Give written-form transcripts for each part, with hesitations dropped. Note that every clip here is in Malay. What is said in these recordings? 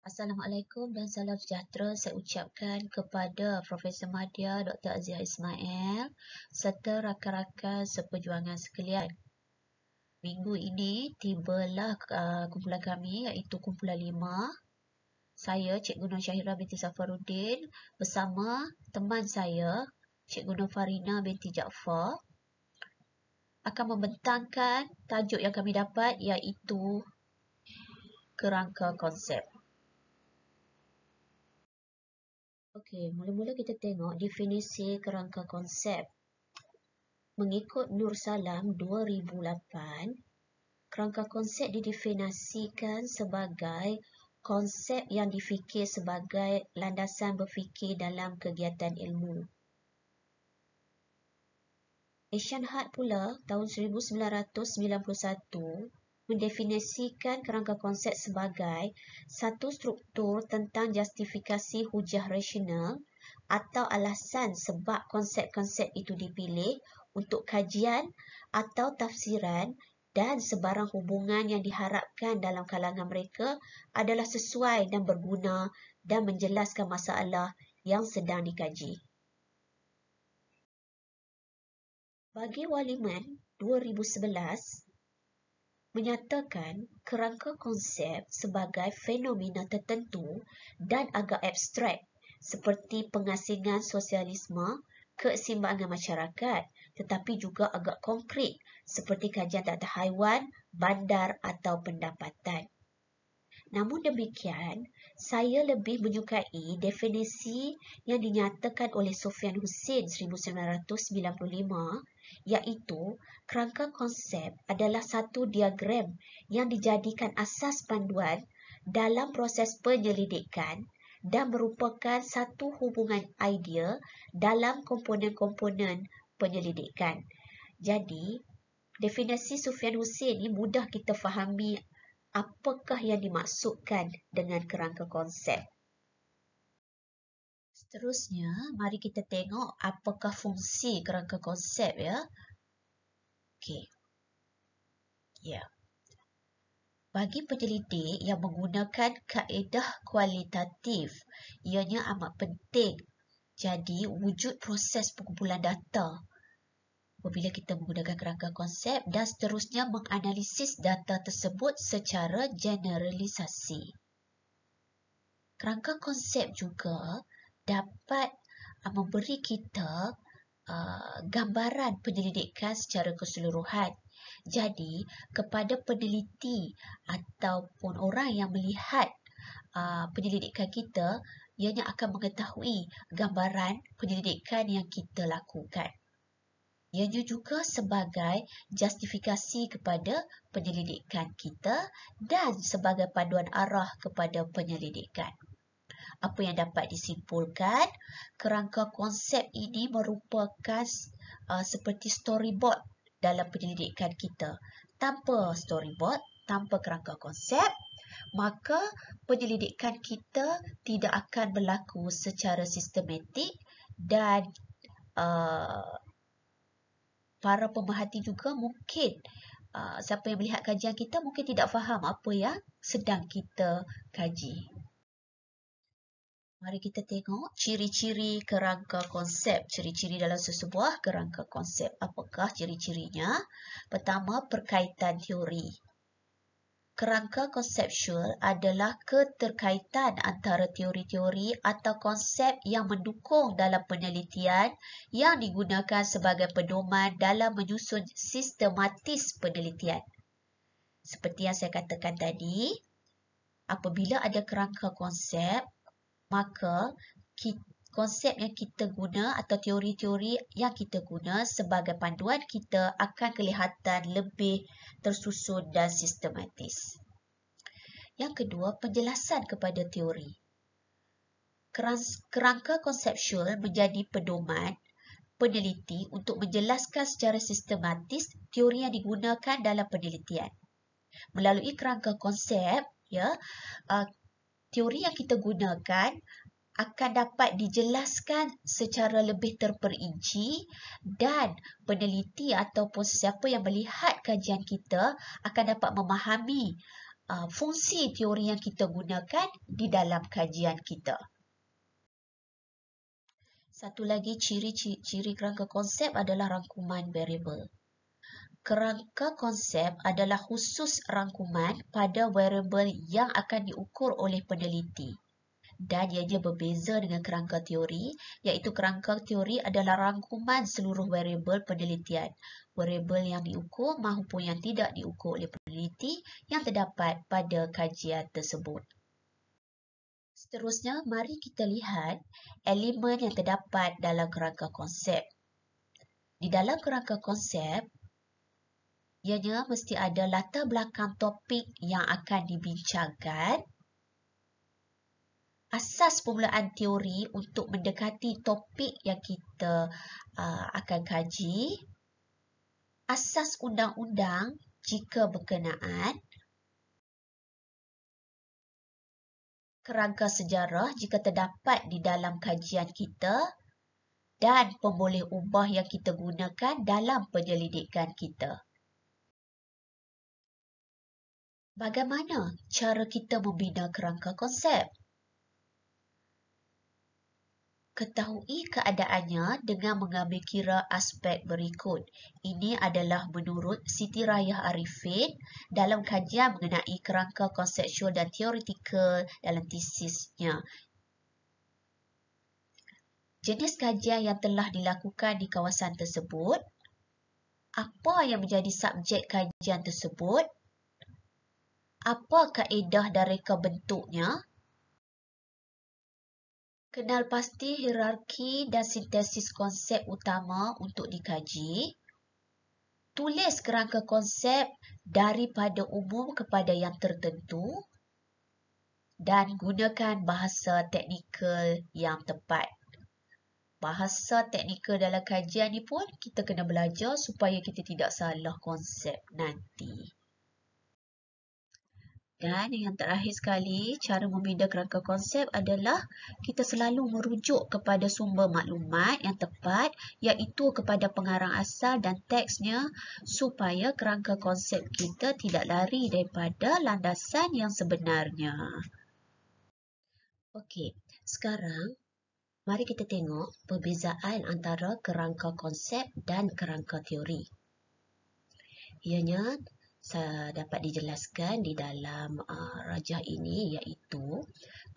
Assalamualaikum dan salam sejahtera saya ucapkan kepada Profesor Madya Dr. Azia Ismail serta rakan-rakan seperjuangan sekalian. Minggu ini tibalah kumpulan kami iaitu kumpulan 5. Saya Cikgu Nur Syahira binti Safaruddin bersama teman saya Cikgu Nur Farina binti Jaafar akan membentangkan tajuk yang kami dapat iaitu kerangka konsep. Okey, mula-mula kita tengok definisi kerangka konsep. Mengikut Nur Salam 2008, kerangka konsep didefinisikan sebagai konsep yang difikir sebagai landasan berfikir dalam kegiatan ilmu. Asian Hart pula tahun 1991 mendefinisikan kerangka konsep sebagai satu struktur tentang justifikasi hujah rasional atau alasan sebab konsep-konsep itu dipilih untuk kajian atau tafsiran dan sebarang hubungan yang diharapkan dalam kalangan mereka adalah sesuai dan berguna dan menjelaskan masalah yang sedang dikaji. Bagi Waliman 2011 menyatakan kerangka konsep sebagai fenomena tertentu dan agak abstrak seperti pengasingan sosialisme, keseimbangan masyarakat, tetapi juga agak konkret seperti kajian tata haiwan, bandar atau pendapatan. Namun demikian, saya lebih menyukai definisi yang dinyatakan oleh Sofyan Hussein 1995, iaitu kerangka konsep adalah satu diagram yang dijadikan asas panduan dalam proses penyelidikan dan merupakan satu hubungan idea dalam komponen-komponen penyelidikan. Jadi, definisi Sofyan Hussein ini mudah kita fahami apakah yang dimaksudkan dengan kerangka konsep. Seterusnya, mari kita tengok apakah fungsi kerangka konsep ya. Okey. Ya. Bagi penyelidik yang menggunakan kaedah kualitatif, ianya amat penting. Jadi, wujud proses pengumpulan data apabila kita menggunakan kerangka konsep dan seterusnya menganalisis data tersebut secara generalisasi. Kerangka konsep juga dapat memberi kita gambaran penyelidikan secara keseluruhan. Jadi, kepada peneliti ataupun orang yang melihat penyelidikan kita, ianya akan mengetahui gambaran penyelidikan yang kita lakukan. Ianya juga sebagai justifikasi kepada penyelidikan kita dan sebagai panduan arah kepada penyelidikan. Apa yang dapat disimpulkan, kerangka konsep ini merupakan seperti storyboard dalam penyelidikan kita. Tanpa storyboard, tanpa kerangka konsep, maka penyelidikan kita tidak akan berlaku secara sistematik dan para pemerhati juga mungkin siapa yang melihat kajian kita mungkin tidak faham apa yang sedang kita kaji. Mari kita tengok ciri-ciri kerangka konsep. Ciri-ciri dalam sesebuah kerangka konsep. Apakah ciri-cirinya? Pertama, perkaitan teori. Kerangka konseptual adalah keterkaitan antara teori-teori atau konsep yang mendukung dalam penelitian yang digunakan sebagai pedoman dalam menyusun sistematis penelitian. Seperti yang saya katakan tadi, apabila ada kerangka konsep, maka konsep yang kita guna atau teori-teori yang kita guna sebagai panduan kita akan kelihatan lebih tersusun dan sistematis. Yang kedua, penjelasan kepada teori. Kerangka konseptual menjadi pedoman peneliti untuk menjelaskan secara sistematis teori yang digunakan dalam penelitian. Melalui kerangka konsep, teori yang kita gunakan akan dapat dijelaskan secara lebih terperinci dan peneliti ataupun sesiapa yang melihat kajian kita akan dapat memahami fungsi teori yang kita gunakan di dalam kajian kita. Satu lagi ciri kerangka konsep adalah rangkuman variabel. Kerangka konsep adalah khusus rangkuman pada variabel yang akan diukur oleh peneliti. Dan ianya berbeza dengan kerangka teori, iaitu kerangka teori adalah rangkuman seluruh variabel penelitian. Variabel yang diukur maupun yang tidak diukur oleh peneliti yang terdapat pada kajian tersebut. Seterusnya, mari kita lihat elemen yang terdapat dalam kerangka konsep. Di dalam kerangka konsep, ianya mesti ada latar belakang topik yang akan dibincangkan, asas permulaan teori untuk mendekati topik yang kita akan kaji, asas undang-undang jika berkenaan, kerangka sejarah jika terdapat di dalam kajian kita, dan pemboleh ubah yang kita gunakan dalam penyelidikan kita. Bagaimana cara kita membina kerangka konsep? Ketahui keadaannya dengan mengambil kira aspek berikut. Ini adalah menurut Siti Rayah Arifin dalam kajian mengenai kerangka konseptual dan teoretikal dalam tesisnya. Jenis kajian yang telah dilakukan di kawasan tersebut, apa yang menjadi subjek kajian tersebut, apa kaedah dan reka bentuknya, kenal pasti hierarki dan sintesis konsep utama untuk dikaji. Tulis kerangka konsep daripada umum kepada yang tertentu. Dan gunakan bahasa teknikal yang tepat. Bahasa teknikal dalam kajian ni pun kita kena belajar supaya kita tidak salah konsep nanti. Dan yang terakhir sekali, cara membina kerangka konsep adalah kita selalu merujuk kepada sumber maklumat yang tepat, iaitu kepada pengarang asal dan teksnya, supaya kerangka konsep kita tidak lari daripada landasan yang sebenarnya. Okey, sekarang mari kita tengok perbezaan antara kerangka konsep dan kerangka teori. Ianya dapat dijelaskan di dalam rajah ini, iaitu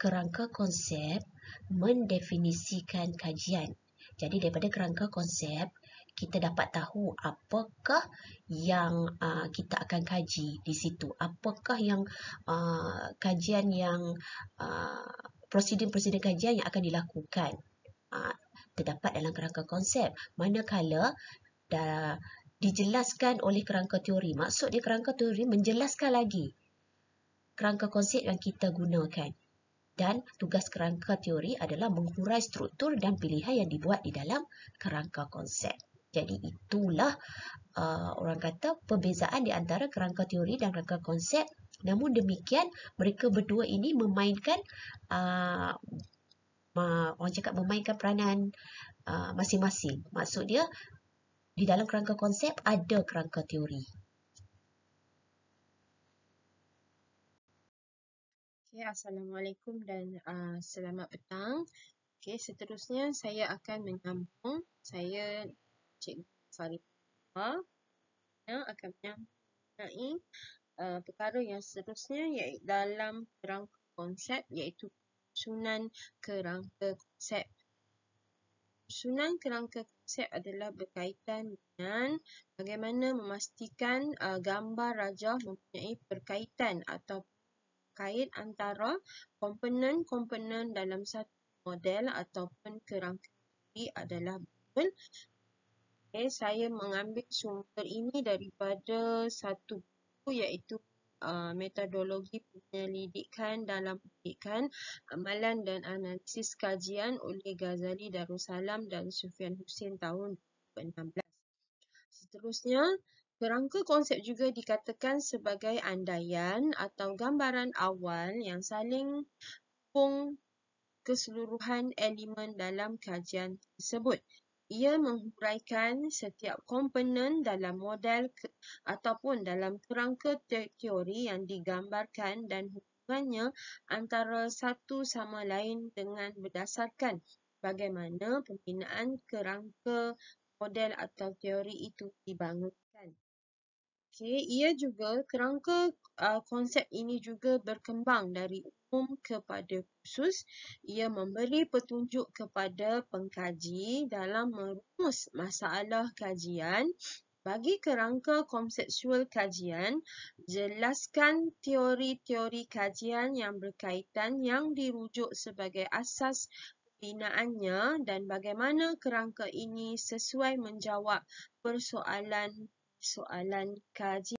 kerangka konsep mendefinisikan kajian. Jadi daripada kerangka konsep, kita dapat tahu apakah yang kita akan kaji di situ. Apakah yang kajian yang prosedur-prosedur kajian yang akan dilakukan terdapat dalam kerangka konsep. Manakala dijelaskan oleh kerangka teori. Maksud dia kerangka teori menjelaskan lagi kerangka konsep yang kita gunakan. Dan tugas kerangka teori adalah menghurai struktur dan pilihan yang dibuat di dalam kerangka konsep. Jadi itulah orang kata perbezaan di antara kerangka teori dan kerangka konsep. Namun demikian, mereka berdua ini memainkan memainkan peranan masing-masing. Maksud dia, di dalam kerangka konsep ada kerangka teori. Okay, Assalamualaikum dan selamat petang. Okay, seterusnya saya akan menyambung. Saya Cikgu Farifah yang akan mengenai perkara yang seterusnya, iaitu dalam kerangka konsep, iaitu susunan kerangka konsep. Susunan kerangka konsep adalah berkaitan dengan bagaimana memastikan gambar rajah mempunyai perkaitan atau kait antara komponen-komponen dalam satu model ataupun kerangka teori adalah betul. Okay, saya mengambil sumber ini daripada satu buku, iaitu metodologi penyelidikan dalam pendidikan, amalan dan analisis kajian oleh Ghazali Darussalam dan Sufyan Husin tahun 2016. Seterusnya, kerangka konsep juga dikatakan sebagai andaian atau gambaran awal yang saling hubung keseluruhan elemen dalam kajian tersebut. ia menghuraikan setiap komponen dalam model ataupun dalam kerangka teori yang digambarkan dan hubungannya antara satu sama lain dengan berdasarkan bagaimana pembinaan kerangka model atau teori itu dibangunkan. Kerangka konsep ini juga berkembang dari umum kepada khusus. Ia memberi petunjuk kepada pengkaji dalam merumus masalah kajian. Bagi kerangka konseptual kajian, jelaskan teori-teori kajian yang berkaitan yang dirujuk sebagai asas pembinaannya dan bagaimana kerangka ini sesuai menjawab persoalan kajian.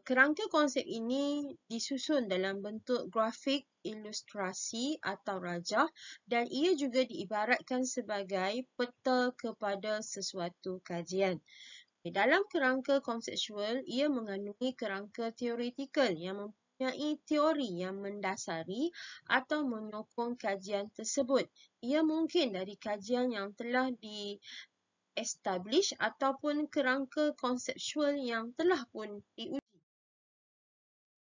Kerangka konsep ini disusun dalam bentuk grafik, ilustrasi atau rajah dan ia juga diibaratkan sebagai peta kepada sesuatu kajian. Dalam kerangka konseptual, ia mengandungi kerangka teoretikal yang mempunyai teori yang mendasari atau menyokong kajian tersebut. Ia mungkin dari kajian yang telah establish ataupun kerangka konseptual yang telah pun diuji.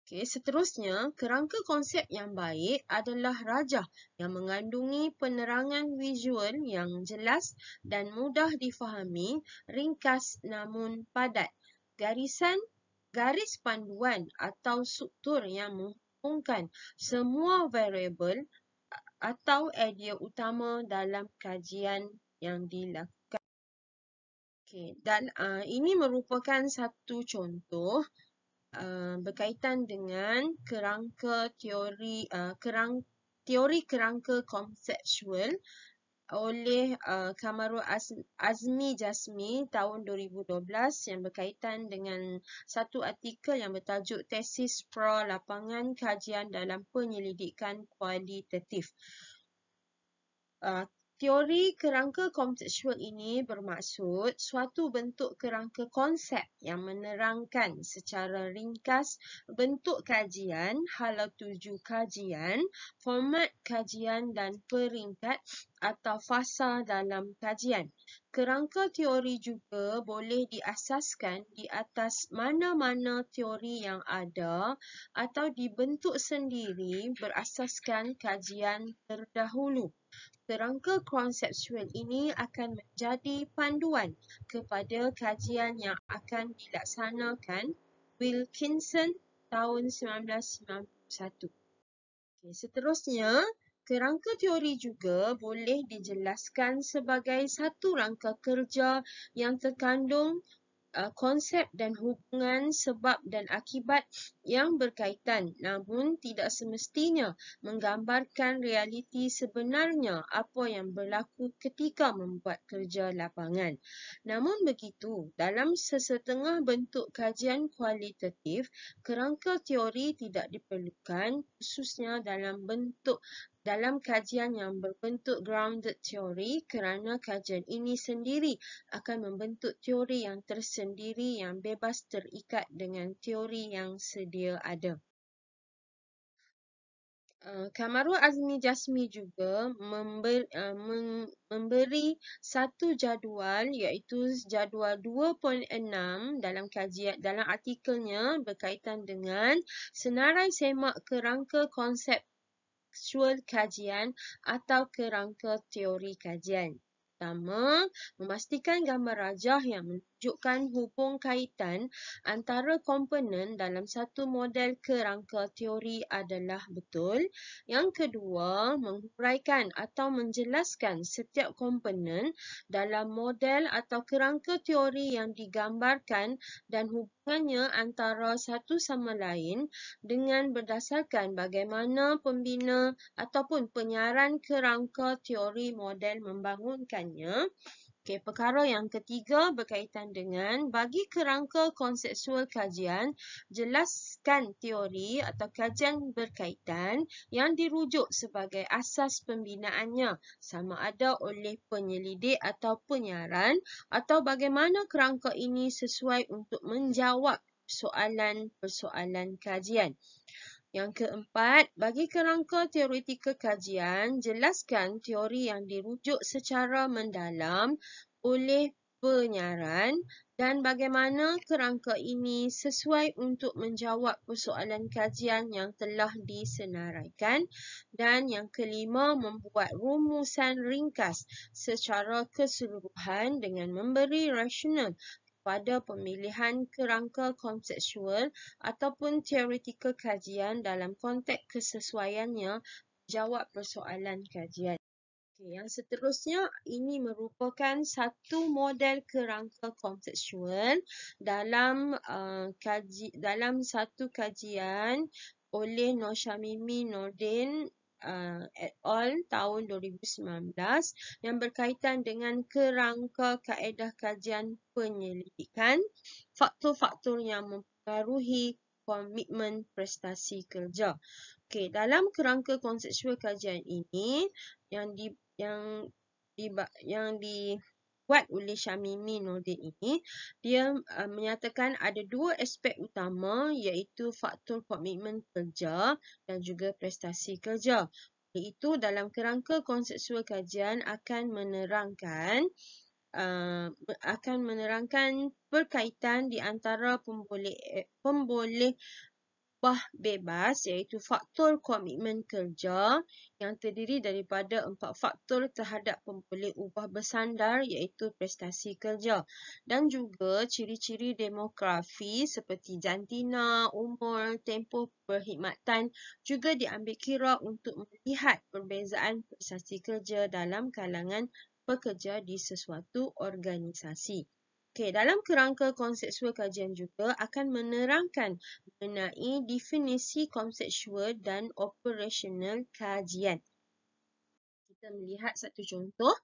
Seterusnya, kerangka konsep yang baik adalah rajah yang mengandungi penerangan visual yang jelas dan mudah difahami, ringkas namun padat. Garis panduan atau struktur yang menghubungkan semua variabel atau idea utama dalam kajian yang dilakukan. Dan ini merupakan satu contoh berkaitan dengan teori kerangka konseptual oleh Kamarul Azmi Jasmi tahun 2012 yang berkaitan dengan satu artikel yang bertajuk Tesis Pra Lapangan Kajian dalam Penyelidikan Kualitatif. Teori kerangka konseptual ini bermaksud suatu bentuk kerangka konsep yang menerangkan secara ringkas bentuk kajian, hala tuju kajian, format kajian dan peringkat atau fasa dalam kajian. Kerangka teori juga boleh diasaskan di atas mana-mana teori yang ada atau dibentuk sendiri berasaskan kajian terdahulu. Kerangka konseptual ini akan menjadi panduan kepada kajian yang akan dilaksanakan Wilkinson tahun 1991. Seterusnya, kerangka teori juga boleh dijelaskan sebagai satu rangka kerja yang terkandung konsep dan hubungan sebab dan akibat yang berkaitan, namun tidak semestinya menggambarkan realiti sebenarnya apa yang berlaku ketika membuat kerja lapangan. Namun begitu, dalam sesetengah bentuk kajian kualitatif, kerangka teori tidak diperlukan, khususnya dalam kajian yang berbentuk grounded theory, kerana kajian ini sendiri akan membentuk teori yang tersendiri yang bebas terikat dengan teori yang sedia ada. Kamarul Azmi Jasmi juga memberi satu jadual iaitu jadual 2.6 dalam artikelnya berkaitan dengan senarai semak kerangka konsep kajian atau kerangka teori kajian. Pertama, memastikan gambar rajah yang menunjukkan hubung kaitan antara komponen dalam satu model kerangka teori adalah betul. Yang kedua, menghuraikan atau menjelaskan setiap komponen dalam model atau kerangka teori yang digambarkan dan hubungannya antara satu sama lain dengan berdasarkan bagaimana pembina ataupun penyaran kerangka teori model membangunkannya. Perkara yang ketiga berkaitan dengan bagi kerangka konseptual kajian, jelaskan teori atau kajian berkaitan yang dirujuk sebagai asas pembinaannya, sama ada oleh penyelidik atau penyaran, atau bagaimana kerangka ini sesuai untuk menjawab persoalan kajian. Yang keempat, bagi kerangka teoretikal kajian, jelaskan teori yang dirujuk secara mendalam oleh penyaran dan bagaimana kerangka ini sesuai untuk menjawab persoalan kajian yang telah disenaraikan. Dan yang kelima, membuat rumusan ringkas secara keseluruhan dengan memberi rasional pada pemilihan kerangka konseptual ataupun teoretikal kajian dalam konteks kesesuaiannya jawab persoalan kajian. Okay, yang seterusnya, ini merupakan satu model kerangka konseptual dalam satu kajian oleh Nur Syamimi Nordin et al. Tahun 2019 yang berkaitan dengan kerangka kaedah kajian penyelidikan, faktor-faktor yang mempengaruhi komitmen prestasi kerja. Okay, dalam kerangka konseptual kajian ini yang dibuat oleh Syamimi Nordin ini, dia menyatakan ada dua aspek utama iaitu faktor komitmen kerja dan juga prestasi kerja. Iaitu dalam kerangka konseptual kajian akan menerangkan berkaitan di antara pemboleh upah bebas iaitu faktor komitmen kerja yang terdiri daripada 4 faktor terhadap pemboleh upah bersandar iaitu prestasi kerja dan juga ciri-ciri demografi seperti jantina, umur, tempoh perkhidmatan juga diambil kira untuk melihat perbezaan prestasi kerja dalam kalangan pekerja di sesuatu organisasi. Okay, dalam kerangka konseptual kajian juga akan menerangkan mengenai definisi konseptual dan operasional kajian. Kita melihat satu contoh.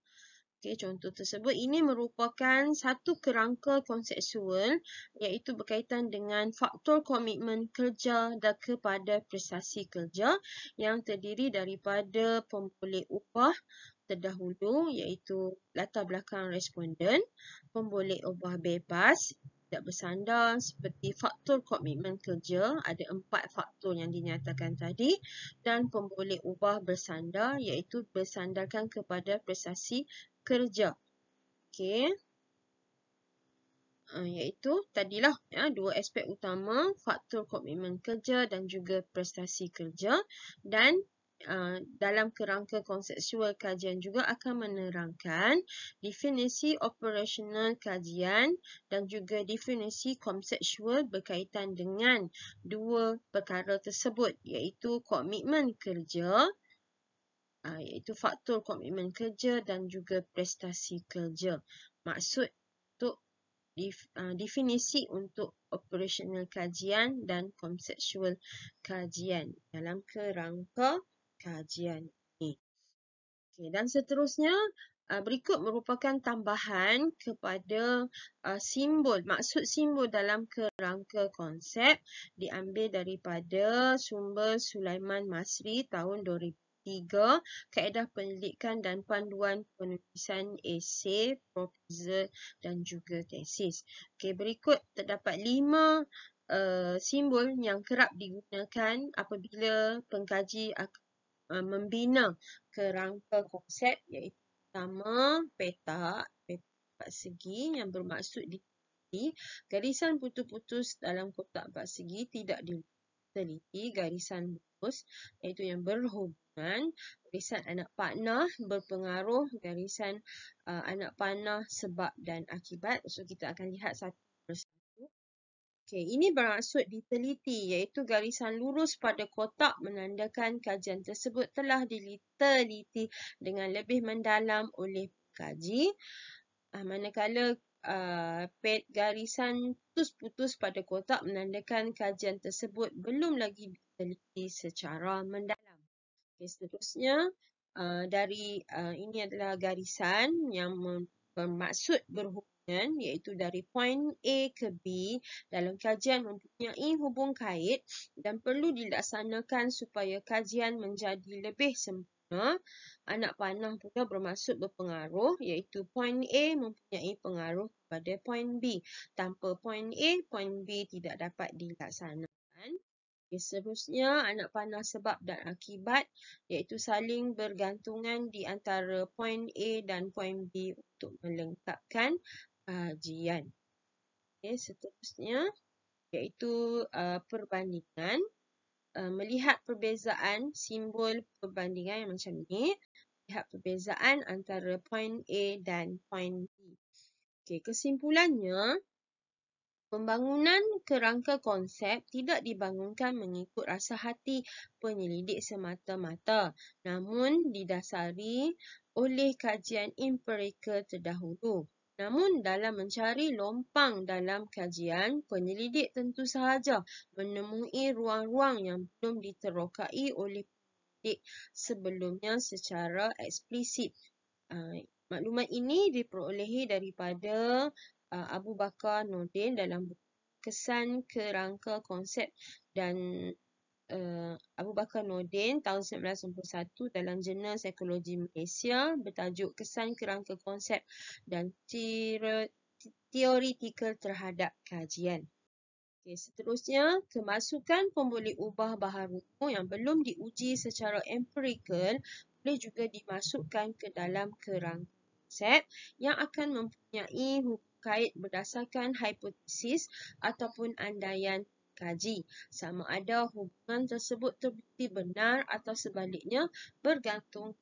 Okay, contoh tersebut ini merupakan satu kerangka konseptual iaitu berkaitan dengan faktor komitmen kerja dan kepada prestasi kerja yang terdiri daripada pemboleh upah terdahulu iaitu latar belakang responden, pemboleh upah bebas tidak bersandar seperti faktor komitmen kerja, ada 4 faktor yang dinyatakan tadi, dan pemboleh upah bersandar iaitu bersandarkan kepada prestasi kerja. Okey. Iaitu tadilah dua aspek utama, faktor komitmen kerja dan juga prestasi kerja, dan dalam kerangka konseptual kajian juga akan menerangkan definisi operasional kajian dan juga definisi konseptual berkaitan dengan dua perkara tersebut iaitu komitmen kerja, iaitu faktor komitmen kerja dan juga prestasi kerja. Maksud untuk definisi untuk operasional kajian dan konseptual kajian dalam kerangka kajian ini. Okay, dan seterusnya, berikut merupakan tambahan kepada simbol. Maksud simbol dalam kerangka konsep diambil daripada sumber Sulaiman Masri tahun 2003, Kaedah Penyelidikan dan Panduan Penulisan Esei, Proposal dan juga Tesis. Okay, berikut terdapat 5 simbol yang kerap digunakan apabila pengkaji akan membina kerangka konsep iaitu pertama peta empat segi yang bermaksud diteliti. Garisan putus-putus dalam kotak empat segi tidak diteliti. Garisan lurus iaitu yang berhubungan. Garisan anak panah berpengaruh. Garisan anak panah sebab dan akibat. So kita akan lihat satu persatu. Okay, ini bermaksud diteliti iaitu garisan lurus pada kotak menandakan kajian tersebut telah diteliti dengan lebih mendalam oleh pengkaji. Manakala garisan putus-putus pada kotak menandakan kajian tersebut belum lagi diteliti secara mendalam. Okay, seterusnya ini adalah garisan yang bermaksud berhubungan iaitu dari poin A ke B dalam kajian mempunyai hubung kait dan perlu dilaksanakan supaya kajian menjadi lebih sempurna. Anak panah pula bermaksud berpengaruh iaitu poin A mempunyai pengaruh kepada poin B. Tanpa poin A, poin B tidak dapat dilaksanakan. Seterusnya, anak panah sebab dan akibat, iaitu saling bergantungan di antara poin A dan poin B untuk melengkapkan kajian. Seterusnya, iaitu perbandingan. Melihat perbezaan simbol perbandingan yang macam ni. Lihat perbezaan antara poin A dan poin B. Kesimpulannya, pembangunan kerangka konsep tidak dibangunkan mengikut rasa hati penyelidik semata-mata, namun didasari oleh kajian empirikal terdahulu. Namun dalam mencari lompang dalam kajian, penyelidik tentu sahaja menemui ruang-ruang yang belum diterokai oleh penyelidik sebelumnya secara eksplisit. Maklumat ini diperolehi daripada Abu Bakar Nordin dalam buku Kesan Kerangka Konsep dan Abu Bakar Nordin tahun 1991 dalam Jurnal Psikologi Malaysia bertajuk Kesan Kerangka Konsep dan Teoretikal Terhadap Kajian. Seterusnya, kemasukan pemboleh ubah baharu yang belum diuji secara empirikal boleh juga dimasukkan ke dalam kerangka konsep yang akan mempunyai hubungan kait berdasarkan hipotesis ataupun andaian kaji. Sama ada hubungan tersebut terbukti benar atau sebaliknya bergantung